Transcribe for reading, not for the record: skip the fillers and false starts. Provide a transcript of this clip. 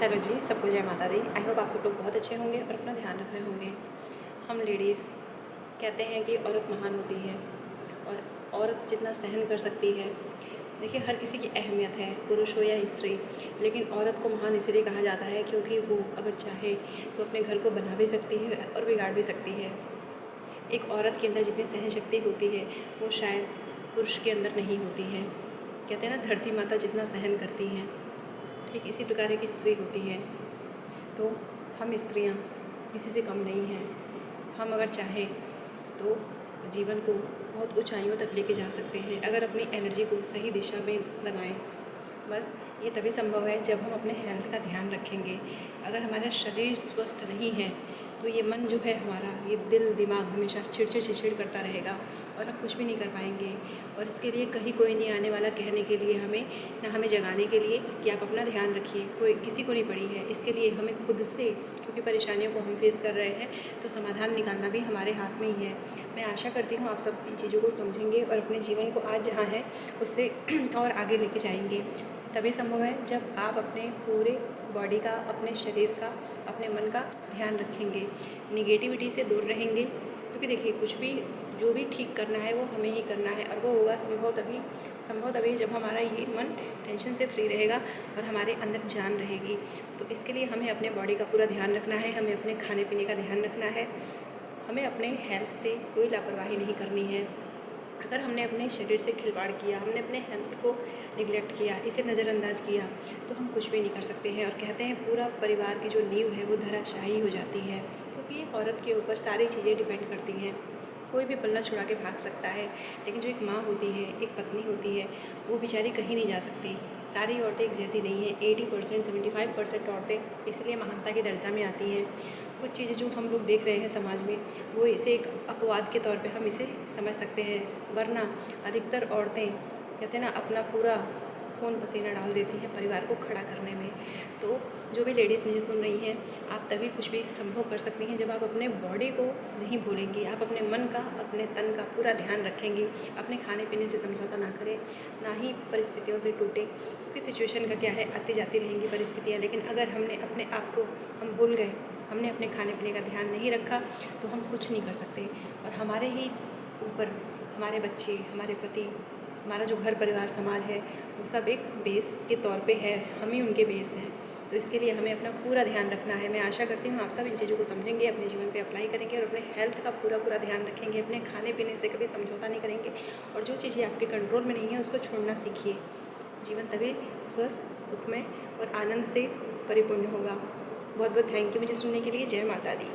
Hello जी, सबको जय माता दी। आई होप आप सब लोग बहुत अच्छे होंगे और अपना ध्यान रख रहे होंगे। हम लेडीज़ कहते हैं कि औरत महान होती है और औरत जितना सहन कर सकती है, देखिए हर किसी की अहमियत है, पुरुष हो या स्त्री। लेकिन औरत को महान इसलिए कहा जाता है क्योंकि वो अगर चाहे तो अपने घर को बना भी सकती है और बिगाड़ भी सकती है। एक औरत के अंदर जितनी सहन शक्ति होती है वो शायद पुरुष के अंदर नहीं होती है। कहते हैं ना, धरती माता जितना सहन करती हैं, ठीक इसी प्रकार एक स्त्री होती है। तो हम स्त्रियां किसी से कम नहीं हैं। हम अगर चाहें तो जीवन को बहुत ऊंचाइयों तक लेके जा सकते हैं अगर अपनी एनर्जी को सही दिशा में लगाएं। बस ये तभी संभव है जब हम अपने हेल्थ का ध्यान रखेंगे। अगर हमारा शरीर स्वस्थ नहीं है तो ये मन जो है हमारा, ये दिल दिमाग हमेशा चिड़चिड़ चिड़चिड़ करता रहेगा और हम कुछ भी नहीं कर पाएंगे। और इसके लिए कहीं कोई नहीं आने वाला कहने के लिए, हमें जगाने के लिए कि आप अपना ध्यान रखिए। कोई किसी को नहीं पड़ी है। इसके लिए हमें खुद से, क्योंकि परेशानियों को हम फेस कर रहे हैं तो समाधान निकालना भी हमारे हाथ में ही है। मैं आशा करती हूँ आप सब इन चीज़ों को समझेंगे और अपने जीवन को आज जहाँ है उससे और आगे लेके जाएंगे। तभी संभव है जब आप अपने पूरे बॉडी का, अपने शरीर का, अपने मन का ध्यान रखेंगे, निगेटिविटी से दूर रहेंगे। क्योंकि देखिए, कुछ भी जो भी ठीक करना है वो हमें ही करना है और वो होगा संभव तभी जब हमारा ये मन टेंशन से फ्री रहेगा और हमारे अंदर जान रहेगी। तो इसके लिए हमें अपने बॉडी का पूरा ध्यान रखना है, हमें अपने खाने पीने का ध्यान रखना है, हमें अपने हेल्थ से कोई लापरवाही नहीं करनी है। अगर हमने अपने शरीर से खिलवाड़ किया, हमने अपने हेल्थ को निगलेक्ट किया, इसे नज़रअंदाज किया, तो हम कुछ भी नहीं कर सकते हैं। और कहते हैं पूरा परिवार की जो नींव है वो धराशायी हो जाती है, क्योंकि एक औरत के ऊपर सारी चीज़ें डिपेंड करती हैं। कोई भी पल्ला छुड़ा के भाग सकता है, लेकिन जो एक माँ होती है, एक पत्नी होती है, वो बेचारी कहीं नहीं जा सकती। सारी औरतें एक जैसी नहीं हैं। 80% 75% औरतें इसलिए महानता के दर्जा में आती हैं। कुछ चीज़ें जो हम लोग देख रहे हैं समाज में, वो इसे एक अपवाद के तौर पे हम इसे समझ सकते हैं, वरना अधिकतर औरतें कहते हैं ना, अपना पूरा खून पसीना डाल देती हैं परिवार को खड़ा करने में। तो जो भी लेडीज़ मुझे सुन रही हैं, आप तभी कुछ भी संभव कर सकती हैं जब आप अपने बॉडी को नहीं भूलेंगी, आप अपने मन का, अपने तन का पूरा ध्यान रखेंगी, अपने खाने पीने से समझौता ना करें, ना ही परिस्थितियों से टूटें। क्योंकि सिचुएशन का क्या है, आती जाती रहेंगी परिस्थितियाँ, लेकिन अगर हमने अपने आप को हम भूल गए, हमने अपने खाने पीने का ध्यान नहीं रखा, तो हम कुछ नहीं कर सकते। और हमारे ही ऊपर हमारे बच्चे, हमारे पति, हमारा जो घर परिवार समाज है, वो सब एक बेस के तौर पे है, हम ही उनके बेस हैं। तो इसके लिए हमें अपना पूरा ध्यान रखना है। मैं आशा करती हूँ आप सब इन चीज़ों को समझेंगे, अपने जीवन पे अप्लाई करेंगे और अपने हेल्थ का पूरा ध्यान रखेंगे, अपने खाने पीने से कभी समझौता नहीं करेंगे और जो चीज़ें आपके कंट्रोल में नहीं है उसको छोड़ना सीखिए। जीवन तभी स्वस्थ, सुखमय और आनंद से परिपूर्ण होगा। बहुत बहुत थैंक यू मुझे सुनने के लिए। जय माता दी।